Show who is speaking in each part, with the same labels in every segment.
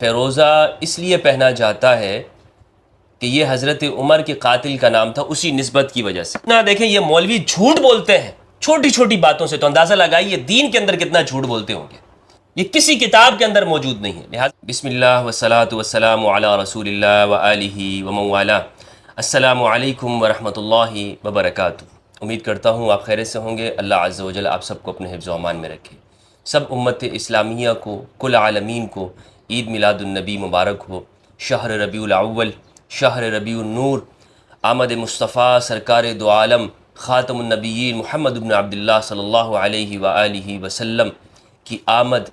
Speaker 1: فیروزہ اس لیے پہنا جاتا ہے کہ یہ حضرت عمر کے قاتل کا نام تھا، اسی نسبت کی وجہ سے۔ نہ دیکھیں یہ مولوی جھوٹ بولتے ہیں چھوٹی چھوٹی باتوں سے، تو اندازہ لگائیے دین کے اندر کتنا جھوٹ بولتے ہوں گے۔ یہ کسی کتاب کے اندر موجود نہیں ہے۔ لہٰذا بسم اللہ والصلاۃ والسلام علی رسول اللہ وآلہ ومن والاه۔ السلام علیکم ورحمۃ اللہ وبرکاتہ۔ امید کرتا ہوں آپ خیریت سے ہوں گے۔ اللہ عز و جل آپ سب کو اپنے حفظ و امان میں رکھے۔ سب امت اسلامیہ کو، کل عالمین کو عید میلاد النبی مبارک ہو۔ شہر ربیع الاول، شہر ربیع النور، آمد مصطفیٰ سرکار دو عالم خاتم النبیین محمد بن عبداللہ صلی اللہ علیہ وآلہ وسلم کی آمد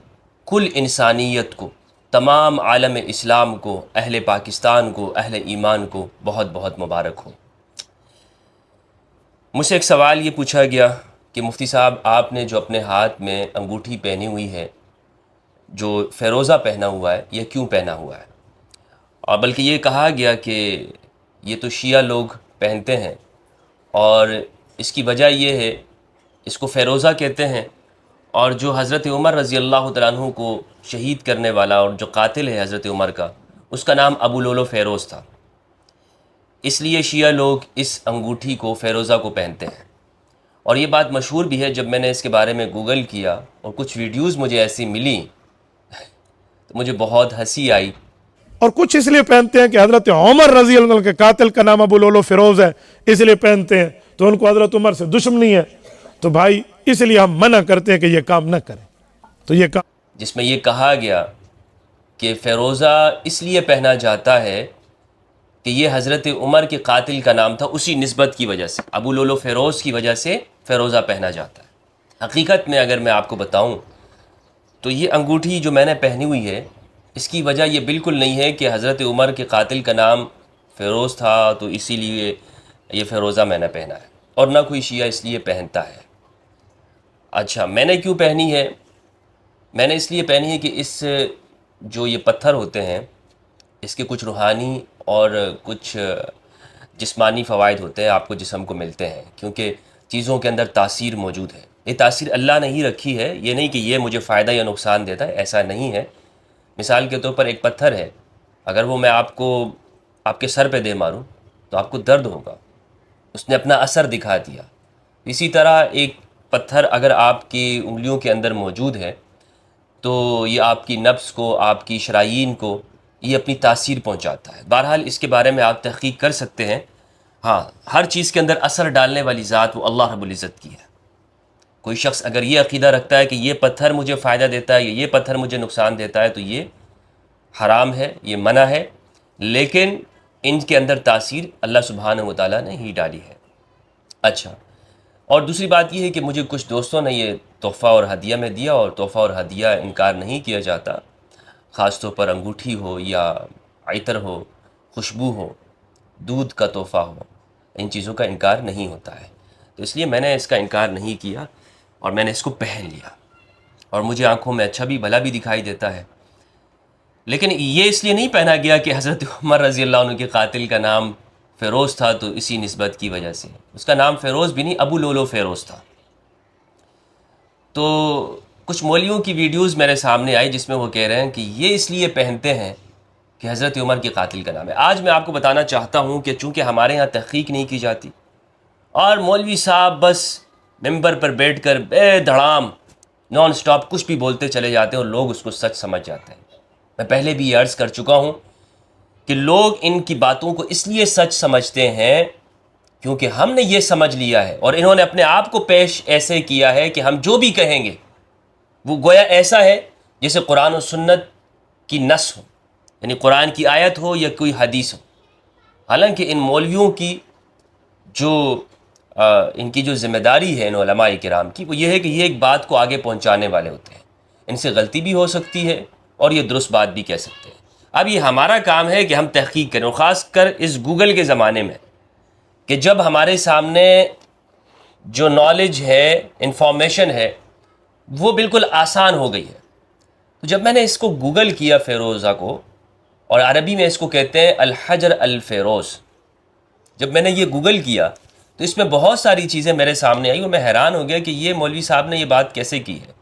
Speaker 1: کل انسانیت کو، تمام عالم اسلام کو، اہل پاکستان کو، اہل ایمان کو بہت بہت مبارک ہو۔ مجھ سے ایک سوال یہ پوچھا گیا کہ مفتی صاحب آپ نے جو اپنے ہاتھ میں انگوٹھی پہنی ہوئی ہے، جو فیروزہ پہنا ہوا ہے، یہ کیوں پہنا ہوا ہے؟ اور بلکہ یہ کہا گیا کہ یہ تو شیعہ لوگ پہنتے ہیں، اور اس کی وجہ یہ ہے، اس کو فیروزہ کہتے ہیں، اور جو حضرت عمر رضی اللہ تعالیٰ عنہ کو شہید کرنے والا اور جو قاتل ہے حضرت عمر کا، اس کا نام ابو لولو فیروز تھا، اس لیے شیعہ لوگ اس انگوٹھی کو فیروزہ کو پہنتے ہیں۔ اور یہ بات مشہور بھی ہے، جب میں نے اس کے بارے میں گوگل کیا اور کچھ ویڈیوز مجھے ایسی ملی تو مجھے بہت ہنسی آئی۔
Speaker 2: اور کچھ اس لیے پہنتے ہیں کہ حضرت عمر رضی اللہ عنہ کے قاتل کا نام ابو لولو فیروز ہے، اس لیے پہنتے ہیں، تو ان کو حضرت عمر سے دشمنی ہے، تو بھائی اس لیے ہم منع کرتے ہیں کہ یہ کام نہ کریں۔ تو یہ کام
Speaker 1: جس میں یہ کہا گیا کہ فیروزہ اس لیے پہنا جاتا ہے کہ یہ حضرت عمر کے قاتل کا نام تھا، اسی نسبت کی وجہ سے، ابو لولو فیروز کی وجہ سے فیروزہ پہنا جاتا ہے۔ حقیقت میں اگر میں آپ کو بتاؤں تو یہ انگوٹھی جو میں نے پہنی ہوئی ہے، اس کی وجہ یہ بالکل نہیں ہے کہ حضرت عمر کے قاتل کا نام فیروز تھا تو اسی لیے یہ فیروزہ میں نے پہنا ہے، اور نہ کوئی شیعہ اس لیے پہنتا ہے۔ اچھا، میں نے کیوں پہنی ہے؟ میں نے اس لیے پہنی ہے کہ اس جو یہ پتھر ہوتے ہیں، اس کے کچھ روحانی اور کچھ جسمانی فوائد ہوتے ہیں، آپ کو جسم کو ملتے ہیں، کیونکہ چیزوں کے اندر تاثیر موجود ہے۔ یہ تاثیر اللہ نے ہی رکھی ہے، یہ نہیں کہ یہ مجھے فائدہ یا نقصان دیتا ہے، ایسا نہیں ہے۔ مثال کے طور پر ایک پتھر ہے، اگر وہ میں آپ کو آپ کے سر پہ دے ماروں تو آپ کو درد ہوگا، اس نے اپنا اثر دکھا دیا۔ اسی طرح ایک پتھر اگر آپ کی انگلیوں کے اندر موجود ہے تو یہ آپ کی نفس کو، آپ کی شرائین کو یہ اپنی تاثیر پہنچاتا ہے۔ بہرحال اس کے بارے میں آپ تحقیق کر سکتے ہیں۔ ہاں، ہر چیز کے اندر اثر ڈالنے والی ذات وہ اللہ رب العزت کی ہے۔ کوئی شخص اگر یہ عقیدہ رکھتا ہے کہ یہ پتھر مجھے فائدہ دیتا ہے یا یہ پتھر مجھے نقصان دیتا ہے تو یہ حرام ہے، یہ منع ہے، لیکن ان کے اندر تاثیر اللہ سبحانہ و تعالیٰ نے ہی ڈالی ہے۔ اچھا، اور دوسری بات یہ ہے کہ مجھے کچھ دوستوں نے یہ تحفہ اور ہدیہ میں دیا، اور تحفہ اور ہدیہ انکار نہیں کیا جاتا، خاص طور پر انگوٹھی ہو یا عطر ہو، خوشبو ہو، دودھ کا تحفہ ہو، ان چیزوں کا انکار نہیں ہوتا ہے۔ تو اس لیے میں نے اس کا انکار نہیں کیا اور میں نے اس کو پہن لیا، اور مجھے آنکھوں میں اچھا بھی بھلا بھی دکھائی دیتا ہے۔ لیکن یہ اس لیے نہیں پہنا گیا کہ حضرت عمر رضی اللہ عنہ کے قاتل کا نام فیروز تھا تو اسی نسبت کی وجہ سے۔ اس کا نام فیروز بھی نہیں، ابو لولو فیروز تھا۔ تو کچھ مولویوں کی ویڈیوز میرے سامنے آئی جس میں وہ کہہ رہے ہیں کہ یہ اس لیے پہنتے ہیں کہ حضرت عمر کے قاتل کا نام ہے۔ آج میں آپ کو بتانا چاہتا ہوں کہ چونکہ ہمارے یہاں تحقیق نہیں کی جاتی، اور مولوی صاحب بس ممبر پر بیٹھ کر بے دھڑام نان سٹاپ کچھ بھی بولتے چلے جاتے ہیں اور لوگ اس کو سچ سمجھ جاتے ہیں۔ میں پہلے بھی یہ عرض کر چکا ہوں کہ لوگ ان کی باتوں کو اس لیے سچ سمجھتے ہیں کیونکہ ہم نے یہ سمجھ لیا ہے، اور انہوں نے اپنے آپ کو پیش ایسے کیا ہے کہ ہم جو بھی کہیں گے وہ گویا ایسا ہے جیسے قرآن و سنت کی نص ہو، یعنی قرآن کی آیت ہو یا کوئی حدیث ہو۔ حالانکہ ان مولویوں کی جو ان کی جو ذمہ داری ہے ان علماء کرام کی، وہ یہ ہے کہ یہ ایک بات کو آگے پہنچانے والے ہوتے ہیں۔ ان سے غلطی بھی ہو سکتی ہے اور یہ درست بات بھی کہہ سکتے ہیں۔ اب یہ ہمارا کام ہے کہ ہم تحقیق کریں، اور خاص کر اس گوگل کے زمانے میں، کہ جب ہمارے سامنے جو نالج ہے، انفارمیشن ہے، وہ بالکل آسان ہو گئی ہے۔ تو جب میں نے اس کو گوگل کیا فیروزہ کو، اور عربی میں اس کو کہتے ہیں الحجر الفیروز، جب میں نے یہ گوگل کیا تو اس میں بہت ساری چیزیں میرے سامنے آئی اور میں حیران ہو گیا کہ یہ مولوی صاحب نے یہ بات کیسے کی ہے۔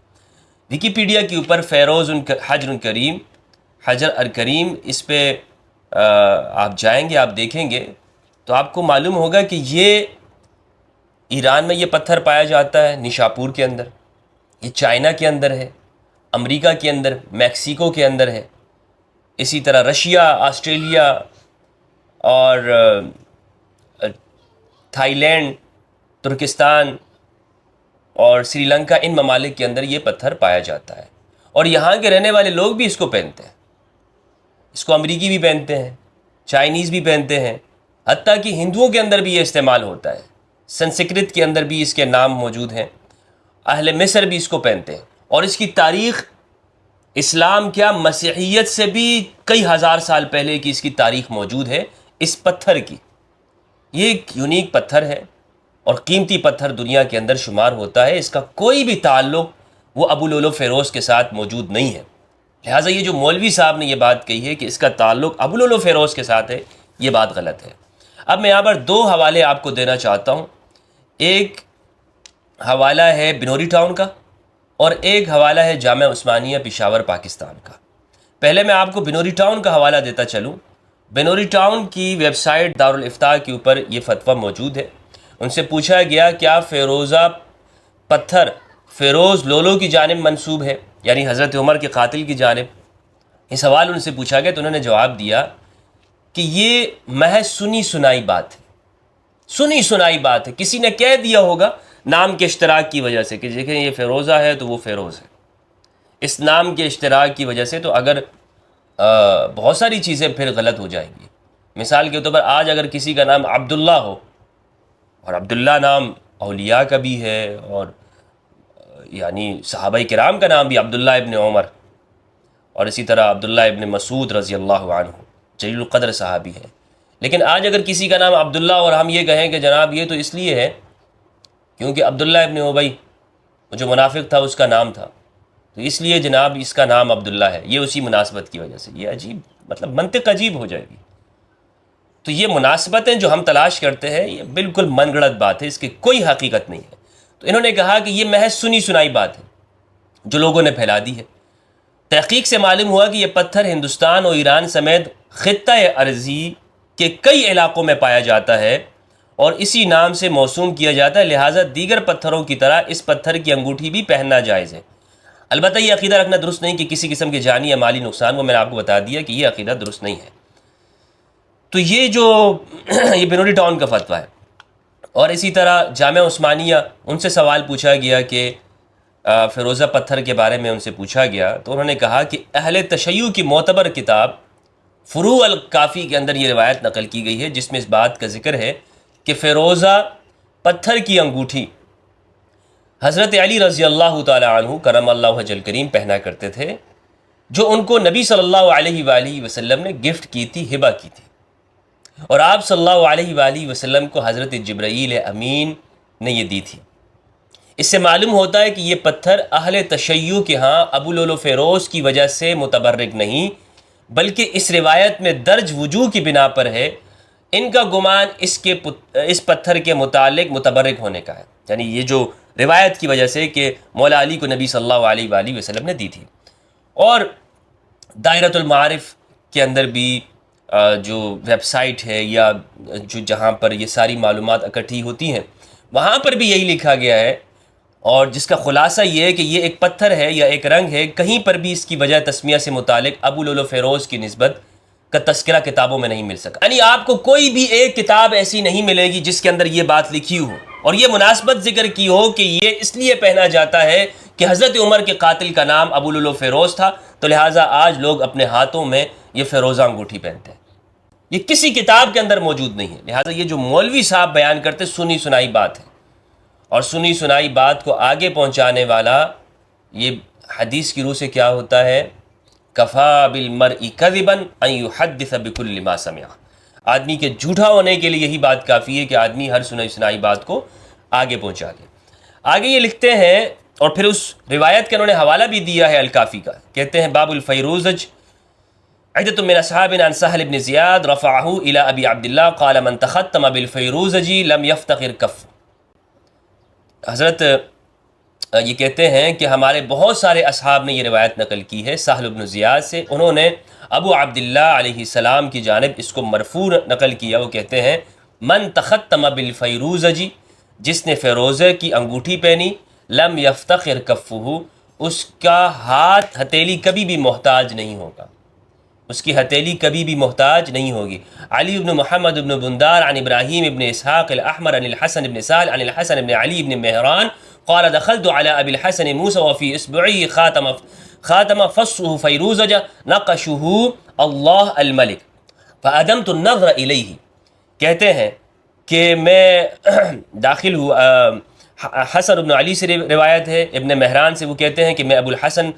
Speaker 1: ویکیپیڈیا کے اوپر فیروز حجر کریم، حجر الکریم، اس پہ آپ جائیں گے، آپ دیکھیں گے تو آپ کو معلوم ہوگا کہ یہ ایران میں یہ پتھر پایا جاتا ہے، نیشاپور کے اندر، یہ چائنا کے اندر ہے، امریکہ کے اندر، میکسیکو کے اندر ہے، اسی طرح رشیا، آسٹریلیا اور تھائی لینڈ، ترکستان اور سری لنکا، ان ممالک کے اندر یہ پتھر پایا جاتا ہے، اور یہاں کے رہنے والے لوگ بھی اس کو پہنتے ہیں، اس کو امریکی بھی پہنتے ہیں، چائنیز بھی پہنتے ہیں، حتیٰ کہ ہندوؤں کے اندر بھی یہ استعمال ہوتا ہے، سنسکرت کے اندر بھی اس کے نام موجود ہیں، اہل مصر بھی اس کو پہنتے ہیں، اور اس کی تاریخ اسلام کیا مسیحیت سے بھی کئی ہزار سال پہلے کی اس کی تاریخ موجود ہے اس پتھر کی۔ یہ ایک یونیک پتھر ہے اور قیمتی پتھر دنیا کے اندر شمار ہوتا ہے، اس کا کوئی بھی تعلق وہ ابو لولو فیروز کے ساتھ موجود نہیں ہے، لہٰذا یہ جو مولوی صاحب نے یہ بات کہی ہے کہ اس کا تعلق ابو لولو فیروز کے ساتھ ہے، یہ بات غلط ہے۔ اب میں یہاں پر دو حوالے آپ کو دینا چاہتا ہوں، ایک حوالہ ہے بنوری ٹاؤن کا اور ایک حوالہ ہے جامعہ عثمانیہ پشاور پاکستان کا۔ پہلے میں آپ کو بنوری ٹاؤن کا حوالہ دیتا چلوں۔ بنوری ٹاؤن کی ویب سائٹ دارالافتاء کے اوپر یہ فتویٰ موجود ہے۔ ان سے پوچھا گیا کیا فیروزہ پتھر فیروز لولو کی جانب منسوب ہے، یعنی حضرت عمر کے قاتل کی جانب؟ یہ سوال ان سے پوچھا گیا تو انہوں نے جواب دیا کہ یہ محض سنی سنائی بات ہے، سنی سنائی بات ہے، کسی نے کہہ دیا ہوگا نام کے اشتراک کی وجہ سے کہ دیکھیں یہ فیروزہ ہے تو وہ فیروز ہے، اس نام کے اشتراک کی وجہ سے۔ تو اگر بہت ساری چیزیں پھر غلط ہو جائیں گی۔ مثال کے طور پر آج اگر کسی کا نام عبداللہ ہو، اور عبداللہ نام اولیاء کا بھی ہے، اور یعنی صحابہ کرام کا نام بھی عبداللہ ابن عمر، اور اسی طرح عبداللہ ابن مسعود رضی اللہ عنہ جلیل القدر صحابی ہیں، لیکن آج اگر کسی کا نام عبداللہ اور ہم یہ کہیں کہ جناب یہ تو اس لیے ہے کیونکہ عبداللہ ابن ابی جو منافق تھا اس کا نام تھا، تو اس لیے جناب اس کا نام عبداللہ ہے، یہ اسی مناسبت کی وجہ سے، یہ عجیب مطلب منطق عجیب ہو جائے گی۔ تو یہ مناسبتیں جو ہم تلاش کرتے ہیں یہ بالکل من گھڑت بات ہے، اس کی کوئی حقیقت نہیں ہے۔ تو انہوں نے کہا کہ یہ محض سنی سنائی بات ہے جو لوگوں نے پھیلا دی ہے۔ تحقیق سے معلوم ہوا کہ یہ پتھر ہندوستان اور ایران سمیت خطہ ارضی کے کئی علاقوں میں پایا جاتا ہے اور اسی نام سے موسوم کیا جاتا ہے، لہٰذا دیگر پتھروں کی طرح اس پتھر کی انگوٹھی بھی پہننا جائز ہے۔ البتہ یہ عقیدہ رکھنا درست نہیں کہ کسی قسم کے جانی یا مالی نقصان، وہ میں نے آپ کو بتا دیا کہ یہ عقیدہ درست نہیں ہے۔ تو یہ جو یہ بنوری ٹاؤن کا فتویٰ ہے، اور اسی طرح جامعہ عثمانیہ، ان سے سوال پوچھا گیا کہ فیروزہ پتھر کے بارے میں ان سے پوچھا گیا تو انہوں نے کہا کہ اہل تشیع کی معتبر کتاب فروع الکافی کے اندر یہ روایت نقل کی گئی ہے جس میں اس بات کا ذکر ہے کہ فیروزہ پتھر کی انگوٹھی حضرت علی رضی اللہ تعالی عنہ کرم اللہ وجہ الکریم پہنا کرتے تھے، جو ان کو نبی صلی اللہ علیہ وآلہ وسلم نے گفٹ کی تھی، ہبہ کی تھی، اور آپ صلی اللہ علیہ وآلہ وسلم کو حضرت جبرائیل امین نے یہ دی تھی۔ اس سے معلوم ہوتا ہے کہ یہ پتھر اہل تشیع کے ہاں ابو لولو فیروز کی وجہ سے متبرک نہیں، بلکہ اس روایت میں درج وجوہ کی بنا پر ہے۔ ان کا گمان اس پتھر کے متعلق متبرک ہونے کا ہے، یعنی یہ جو روایت کی وجہ سے کہ مولا علی کو نبی صلی اللہ علیہ وآلہ وسلم نے دی تھی۔ اور دائرۃ المعارف کے اندر بھی جو ویب سائٹ ہے یا جو جہاں پر یہ ساری معلومات اکٹھی ہوتی ہیں وہاں پر بھی یہی لکھا گیا ہے، اور جس کا خلاصہ یہ ہے کہ یہ ایک پتھر ہے یا ایک رنگ ہے، کہیں پر بھی اس کی وجہ تسمیہ سے متعلق ابو لولو فیروز کی نسبت کا تذکرہ کتابوں میں نہیں مل سکا، یعنی آپ کو کوئی بھی ایک کتاب ایسی نہیں ملے گی جس کے اندر یہ بات لکھی ہو اور یہ مناسبت ذکر کی ہو کہ یہ اس لیے پہنا جاتا ہے کہ حضرت عمر کے قاتل کا نام ابو لولو فیروز تھا، تو لہٰذا آج لوگ اپنے ہاتھوں میں یہ فیروزہ انگوٹھی پہنتے ہیں۔ یہ کسی کتاب کے اندر موجود نہیں ہے، لہٰذا یہ جو مولوی صاحب بیان کرتے سنی سنائی بات ہے، اور سنی سنائی بات کو آگے پہنچانے والا یہ حدیث کی روح سے کیا ہوتا ہے، کفا بالمرء کذبا ان یحدث بکل ما سمع، آدمی کے جھوٹا ہونے کے لیے یہی بات کافی ہے کہ آدمی ہر سنی سنائی بات کو آگے پہنچا دے۔ آگے یہ لکھتے ہیں، اور پھر اس روایت کا انہوں نے حوالہ بھی دیا ہے الکافی کا، کہتے ہیں باب الفیروزج عدۃ من اصحابنا عن سہل بن زیاد رفعہ الی ابی عبداللہ قال من تختم بالفیروزج لم یفتخر کف۔ حضرت یہ کہتے ہیں کہ ہمارے بہت سارے اصحاب نے یہ روایت نقل کی ہے سہل بن زیاد سے، انہوں نے ابو عبداللہ علیہ السلام کی جانب اس کو مرفوع نقل کیا. وہ کہتے ہیں من تختم بالفیروزج، جس نے فیروزے کی انگوٹھی پہنی، لم یفتخر کفہ، اس کا ہاتھ ہتھیلی کبھی بھی محتاج نہیں ہوگا، اس کی ہتھیلی کبھی بھی محتاج نہیں ہوگی. علی بن محمد بن بندار عن ابراہیم ابن اسحاق الاحمر عن الحسن بن سهل عن الحسن بن علی بن مہران قال دخلت على ابی الحسن موسى وفي اصبعه خاتم فصه فیروزج نقشه اللہ الملک فادمت النظر الیہ. کہتے ہیں کہ میں داخل ہوا، حسن بن علی سے روایت ہے، ابن مہران سے، وہ کہتے ہیں کہ میں ابو الحسن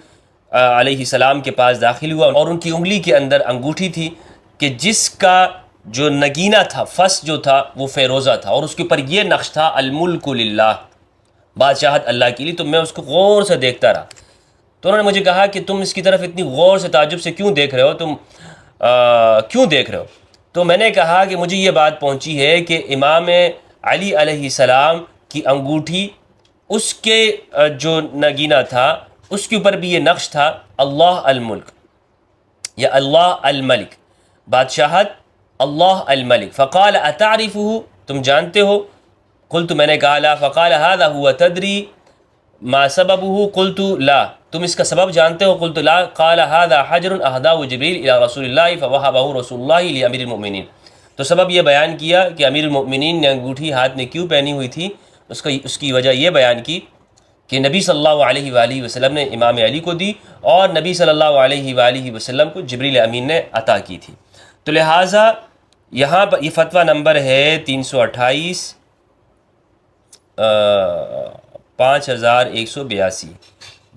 Speaker 1: علیہ السلام کے پاس داخل ہوا اور ان کی انگلی کے اندر انگوٹھی تھی کہ جس کا جو نگینہ تھا، فص جو تھا وہ فیروزہ تھا، اور اس کے اوپر یہ نقش تھا الملک للہ، بادشاہت اللہ کے لیے. تو میں اس کو غور سے دیکھتا رہا. تو انہوں نے مجھے کہا کہ تم اس کی طرف اتنی غور سے تعجب سے کیوں دیکھ رہے ہو، تم کیوں دیکھ رہے ہو؟ تو میں نے کہا کہ مجھے یہ بات پہنچی ہے کہ امام علی علیہ السلام کی انگوٹھی، اس کے جو نگینہ تھا اس کے اوپر بھی یہ نقش تھا اللہ الملک یا اللہ الملک، بادشاہت اللہ الملک. فقال اتعرفه، تم جانتے ہو؟ قلت، میں نے کہا لا. فقال هذا هو تدری ما سببه؟ قلت لا. تم اس کا سبب جانتے ہو؟ قلت لا. قال هذا حجر اهداه جبریل الى رسول اللہ فوهبه رسول اللہ لامیر المؤمنین. تو سبب یہ بیان کیا کہ امیر المؤمنین نے انگوٹھی ہاتھ میں کیوں پہنی ہوئی تھی. اس کی وجہ یہ بیان کی کہ نبی صلی اللہ علیہ وآلہ وسلم نے امام علی کو دی اور نبی صلی اللہ علیہ وآلہ وسلم کو جبریل امین نے عطا کی تھی. تو لہٰذا یہاں پر یہ فتویٰ نمبر ہے 328 5182،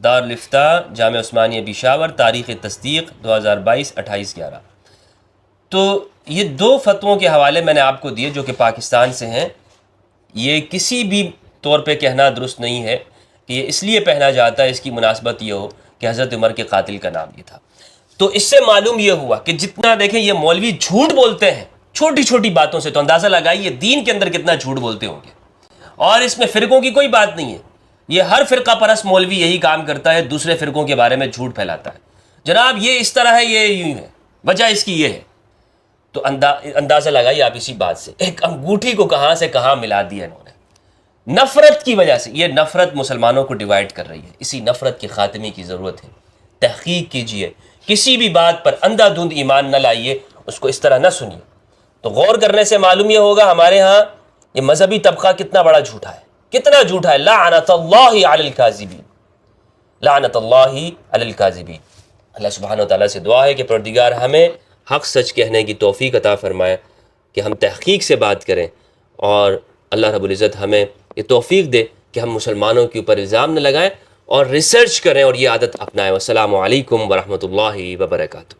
Speaker 1: دارالفتاء جامع عثمانیہ پشاور، تاریخ تصدیق 2022 28/11. تو یہ دو فتووں کے حوالے میں نے آپ کو دیے جو کہ پاکستان سے ہیں. یہ کسی بھی طور پہ کہنا درست نہیں ہے کہ یہ اس لیے پہنا جاتا ہے، اس کی مناسبت یہ ہو کہ حضرت عمر کے قاتل کا نام یہ تھا. تو اس سے معلوم یہ ہوا کہ جتنا دیکھیں یہ مولوی جھوٹ بولتے ہیں چھوٹی چھوٹی باتوں سے، تو اندازہ لگائیے دین کے اندر کتنا جھوٹ بولتے ہوں گے. اور اس میں فرقوں کی کوئی بات نہیں ہے، یہ ہر فرقہ پرست مولوی یہی کام کرتا ہے، دوسرے فرقوں کے بارے میں جھوٹ پھیلاتا ہے. جناب یہ اس طرح ہے، یہ یوں ہے، وجہ اس کی یہ ہے. تو اندازہ لگائیے آپ اسی بات سے، ایک انگوٹھی کو کہاں سے کہاں ملا دیا انہوں نے، نفرت کی وجہ سے. یہ نفرت مسلمانوں کو ڈیوائیڈ کر رہی ہے، اسی نفرت کے خاتمے کی ضرورت ہے. تحقیق کیجئے، کسی بھی بات پر اندھا دھند ایمان نہ لائیے، اس کو اس طرح نہ سنیے. تو غور کرنے سے معلوم یہ ہوگا ہمارے ہاں یہ مذہبی طبقہ کتنا بڑا جھوٹا ہے، کتنا جھوٹا ہے. لعنت اللہ علی الکاذبین، لعنت اللہ علی الکاذبین. اللہ سبحانہ وتعالیٰ سے دعا ہے کہ پروردگار ہمیں حق سچ کہنے کی توفیق عطا فرمائے، کہ ہم تحقیق سے بات کریں، اور اللہ رب العزت ہمیں یہ توفیق دے کہ ہم مسلمانوں کے اوپر الزام نہ لگائیں اور ریسرچ کریں اور یہ عادت اپنائیں. والسلام علیکم ورحمۃ اللہ وبرکاتہ.